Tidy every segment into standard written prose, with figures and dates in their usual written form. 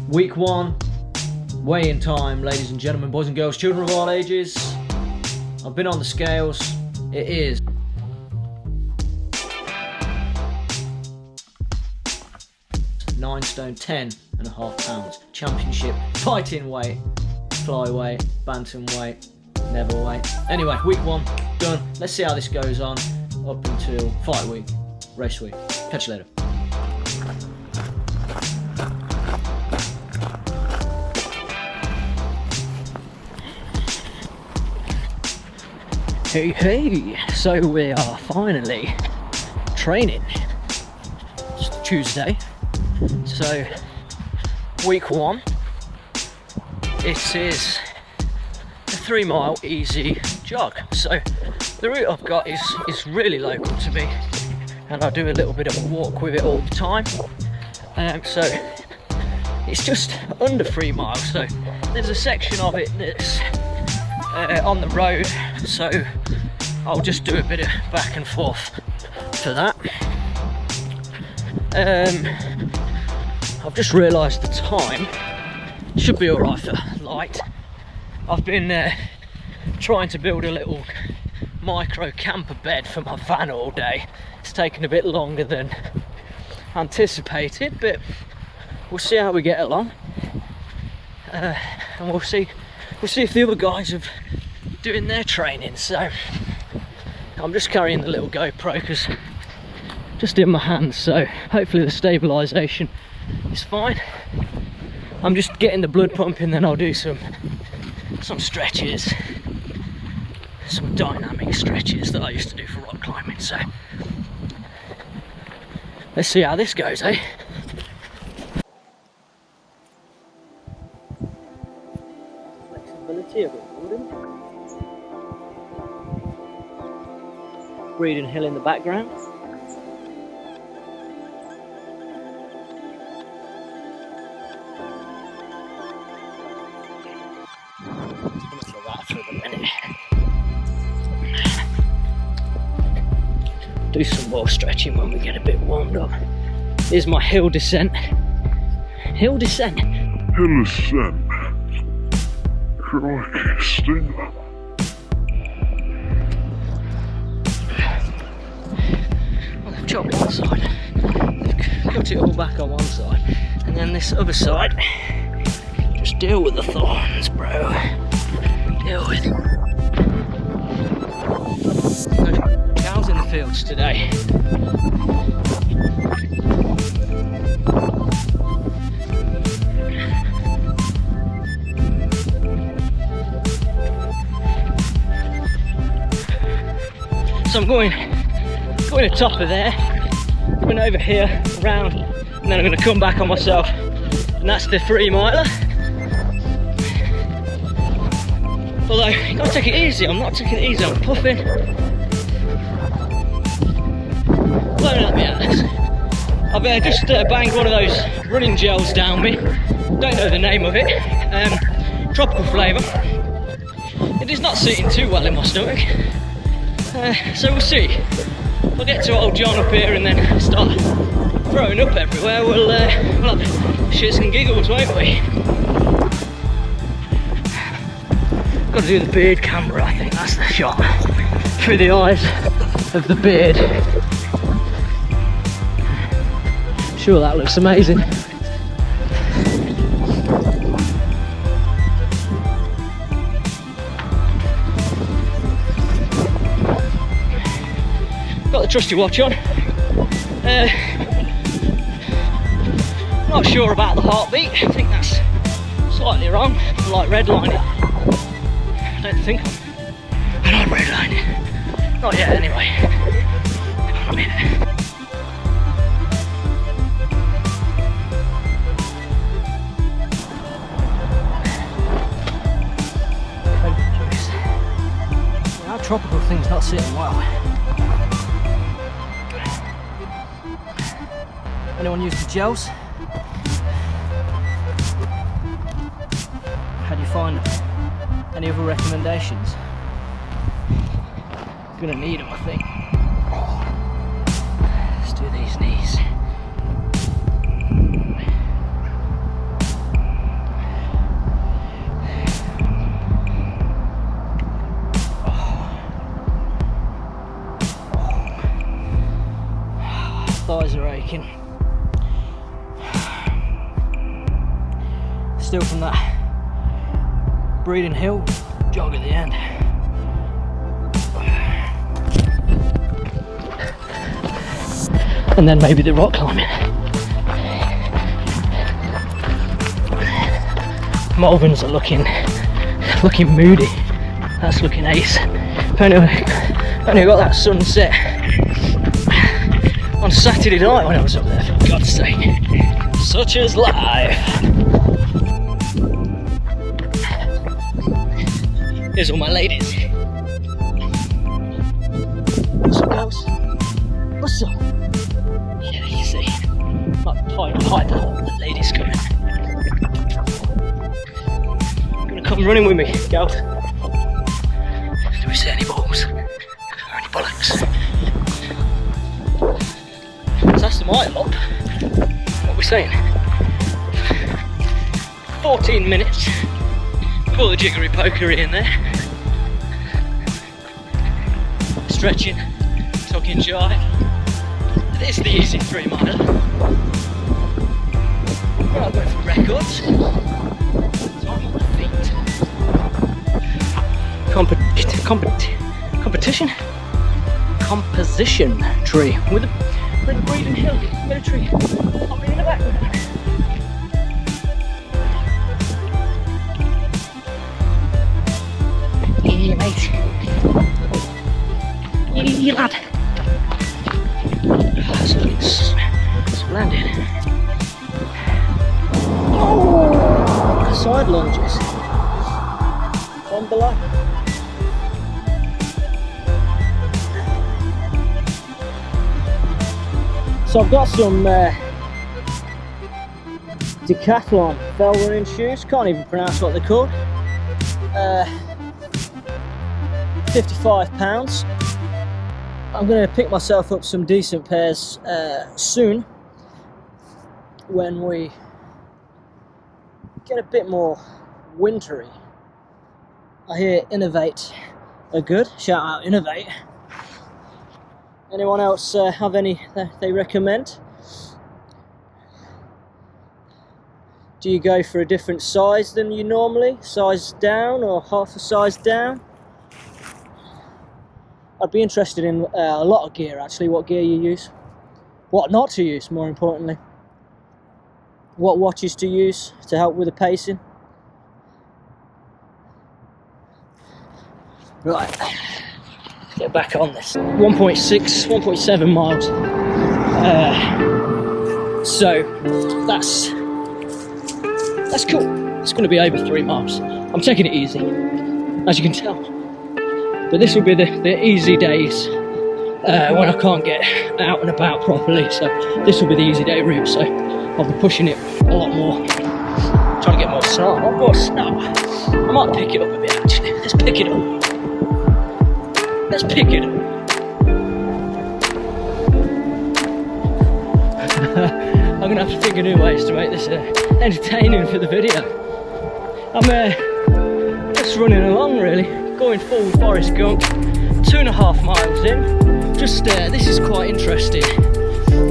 Week 1, weigh-in time, ladies and gentlemen, boys and girls, children of all ages. I've been on the scales. It is 9 stone 10.5 pounds. Championship fighting weight, flyweight, bantamweight, neverweight. Anyway, week 1 done. Let's see how this goes on up until fight week, race week. Catch you later. Hey, so we are finally training. It's Tuesday, so week 1. It is a 3 mile easy jog. So the route I've got is really local to me, and I do a little bit of a walk with it all the time. So it's just under 3 miles. So there's a section of it that's on the road, so I'll just do a bit of back and forth for that. I've just realised the time should be alright for light. I've been trying to build a little micro camper bed for my van all day. It's taken a bit longer than anticipated, but we'll see how we get along, and we'll see if the other guys are doing their training. So I'm just carrying the little GoPro because just in my hands, so hopefully the stabilisation is fine. I'm just getting the blood pumping, then I'll do some stretches, some dynamic stretches that I used to do for rock climbing. So let's see how this goes, eh? Flexibility of it, Breeding Hill in the background. For that for the minute. Do some more stretching when we get a bit warmed up. Here's my hill descent. Hill descent. Hill descent. Crikey, stinger. Well, they've chopped one side. They've cut it all back on one side. And then this other side. Just deal with the thorns, bro. Deal with it. Cows in the fields today. So I'm going to top of there, going over here, around, and then I'm going to come back on myself, and that's the 3 miler. Although, you gotta take it easy. I'm not taking it easy, I'm puffing. Blowing at me out this. I've just banged one of those running gels down me. Don't know the name of it. Tropical flavour. It is not sitting too well in my stomach. So we'll see. We'll get to old John up here and then start throwing up everywhere. We'll have shits and giggles, won't we? Got to do the beard camera, I think that's the shot. Through the eyes of the beard. Sure, that looks amazing. Got the trusty watch on. Not sure about the heartbeat. I think that's slightly wrong. I like redlining. I don't think I like redlining. Not yet, anyway. Hang on a minute. Our tropical thing's not sitting well. Anyone use the gels? How do you find them? Any other recommendations? Gonna need them, I think. Let's do these knees. thinking. Still from that Breeding Hill jog at the end. And then maybe the rock climbing. Malverns are looking moody. That's looking ace. Only got that sunset on Saturday night when I was up there, for God's sake. Such is life. Here's all my ladies. What's up, girls? What's up? Yeah, you see, like hide the ladies coming. Gonna come running with me, girls. Do we see any balls? Or any bollocks? So that's the mile up. What are we saying? 14 minutes. With all the jiggery pokery in there. Stretching, talking jive. This is the easy 3 mile. We're not going for records. So I'm on my feet. Competition? Composition tree with the Breeding Hill military popping in the background. Yeah, mate. Yeah, lad. That's looking splendid. Oh, side lunges from below. So I've got some Decathlon fell running shoes, can't even pronounce what they're called. £55. I'm going to pick myself up some decent pairs soon when we get a bit more wintry. I hear Innovate are good, shout out Innovate. Anyone else have any that they recommend? Do you go for a different size than you normally? Size down or half a size down? I'd be interested in a lot of gear actually, what gear you use. What not to use, more importantly. What watches to use to help with the pacing. Right. Get back on this. 1.7 miles. So that's cool. It's going to be over 3 miles. I'm taking it easy, as you can tell. But this will be the easy days when I can't get out and about properly. So this will be the easy day route. So I'll be pushing it a lot more. Trying to get more snow. More snow. I might pick it up a bit actually. Let's pick it up. Let's pick it up. I'm gonna have to think of new ways to make this entertaining for the video. I'm just running along really, going full Forrest Gump, 2.5 miles in. Just this is quite interesting.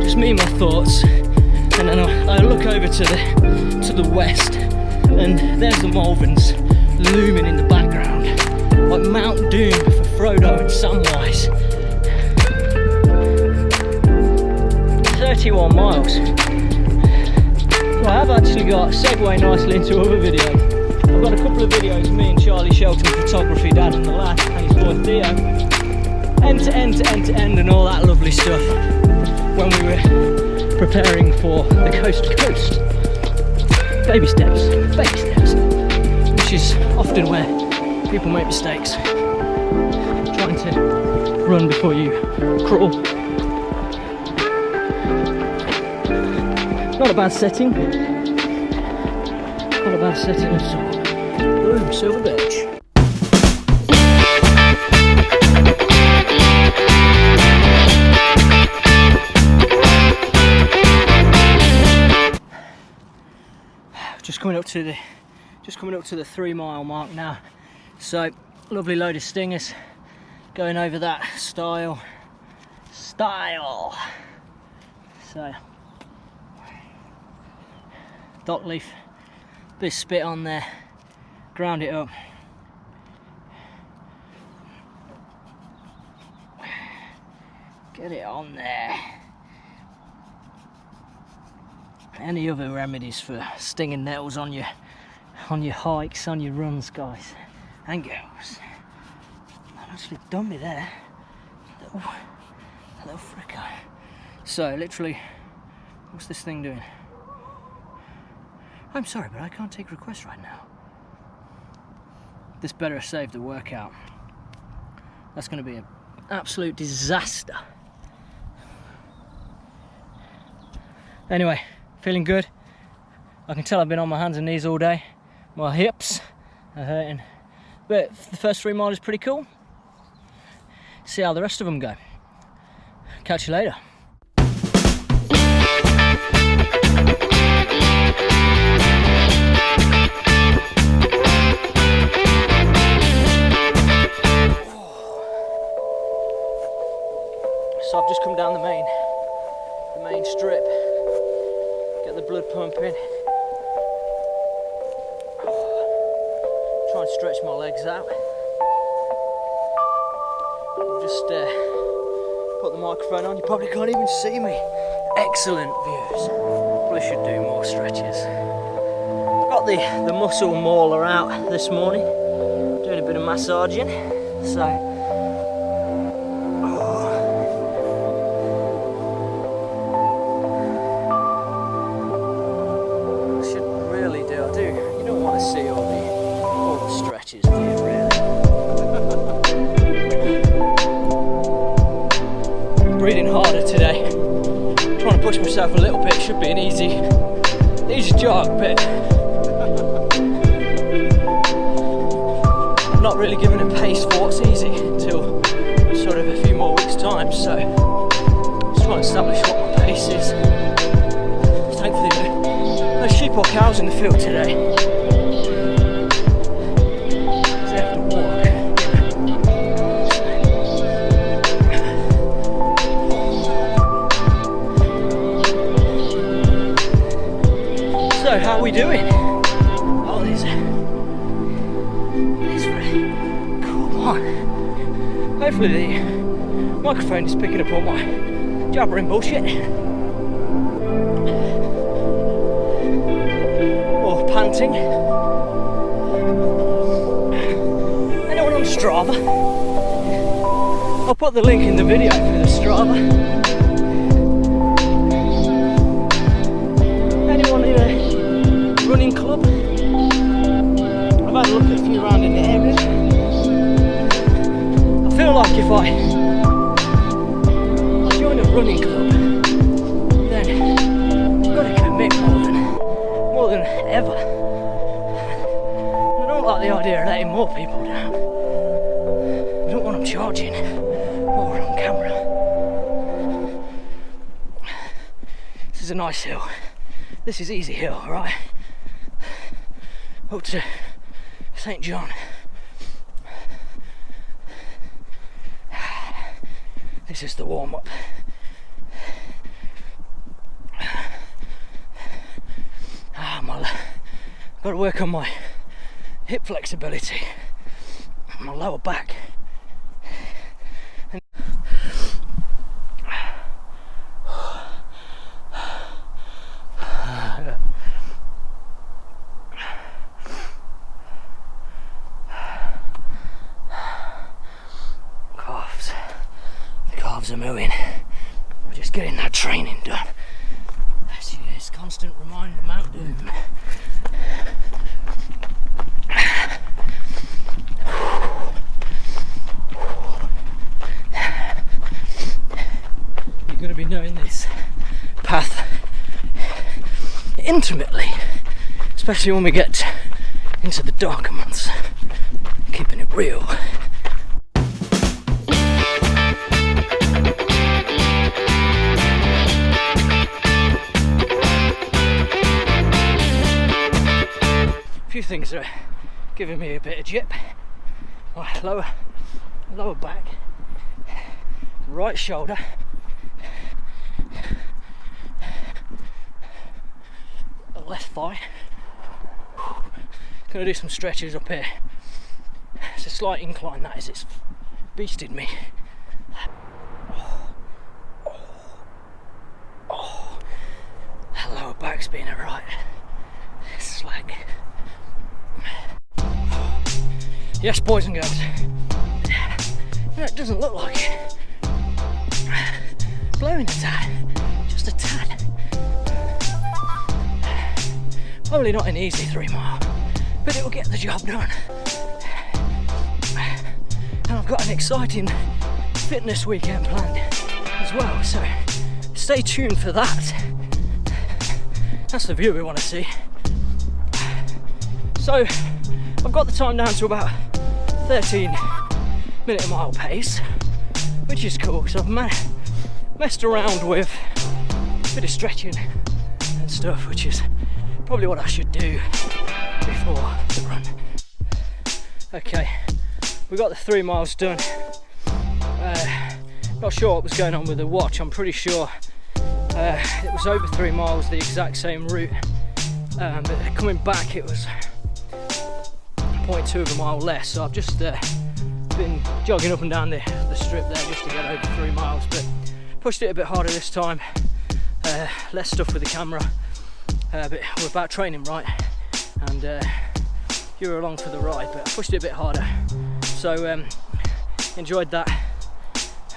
Just me and my thoughts, and then I look over to the west, and there's the Malverns looming in the background, like Mount Doom for Frodo and Samwise. 31 miles. Well, I've actually got a segue nicely into other video. I've got a couple of videos of me and Charlie Shelton, photography dad and the lad, and his boy Theo. End to end to end to end and all that lovely stuff when we were preparing for the coast to coast. Baby steps, which is often where people make mistakes. Trying to run before you crawl. Not a bad setting. Not a bad setting at all. Boom, silver birch. Just coming up to the 3 mile mark now. So lovely load of stingers going over that style. So dock leaf, bit of spit on there, ground it up. Get it on there. Any other remedies for stinging nettles on your hikes, on your runs, guys and girls? I've actually done me there. A little fricker. So literally, what's this thing doing? I'm sorry, but I can't take requests right now. This better save the workout. That's going to be an absolute disaster. Anyway, feeling good. I can tell I've been on my hands and knees all day. My hips are hurting. But the first 3 miles is pretty cool. See how the rest of them go. Catch you later. So I've just come down the main strip. Get the blood pumping. Try and stretch my legs out. I've just put the microphone on. You probably can't even see me. Excellent views. Probably should do more stretches. Got the muscle mauler out this morning. Doing a bit of massaging. So. See all the stretches, do you really? Breathing harder today. Trying to push myself a little bit. Should be an easy jog, but I'm not really giving a pace for what's easy until sort of a few more weeks' time. So just trying to establish what my pace is. Thankfully, no sheep or cows in the field today. So how are we doing? Oh, there's come on. Hopefully the microphone is picking up all my jabbering bullshit. Or panting. Anyone on Strava? I'll put the link in the video for the Strava. Anyone in a running club? I've had a look at a few around in the area. I feel like if I join a running club, then I've got to commit more than ever. I don't like the idea of letting more people down. I don't want them charging more on camera. This is a nice hill. This is easy hill, right? Up to St. John. This is the warm-up. I've got to work on my hip flexibility, my lower back. Calves are moving. We're just getting that training done. This constant reminder of Mount Doom. You're going to be knowing this path intimately, especially when we get into the darker months. Keeping it real. Few things are giving me a bit of jip. My lower back, right shoulder, left thigh. Gonna do some stretches up here. It's a slight incline, that is, it's beasted me. That lower back's been alright. It's like... Yes, boys and girls. No, it doesn't look like it. Blowing a tad, just a tad. Probably not an easy 3 mile, but it will get the job done. And I've got an exciting fitness weekend planned as well, so stay tuned for that. That's the view we want to see. So I've got the time down to about 13-minute a mile pace, which is cool. So I've messed around with a bit of stretching and stuff, which is probably what I should do before the run. Okay, we got the 3 miles done. Not sure what was going on with the watch. I'm pretty sure it was over 3 miles, the exact same route, but coming back it was 0.2 of a mile less, so I've just been jogging up and down the strip there just to get over 3 miles, but pushed it a bit harder this time. Less stuff with the camera, but we're about training, right? And you were along for the ride, but I pushed it a bit harder, so enjoyed that.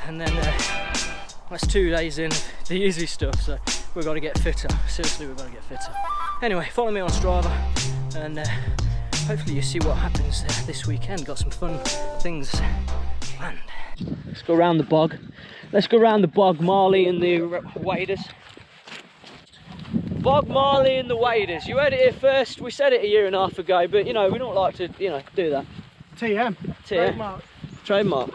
And then that's 2 days in the easy stuff, so we've got to get fitter. Seriously, we've got to get fitter. Anyway, follow me on Strava, and hopefully you see what happens this weekend. Got some fun things planned. Let's go around the bog. Let's go around the bog, Marley and the waders. Bog Marley and the waders. You heard it here first. We said it a year and a half ago, but you know, we don't like to, you know, do that. TM. Trademark. Trademark.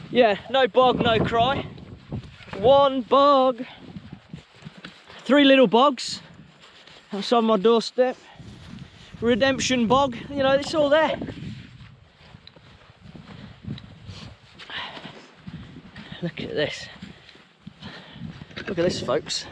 Yeah, no bog, no cry. One bog. 3 little bogs outside my doorstep. Redemption bog, you know, it's all there. Look at this. Look at this, folks.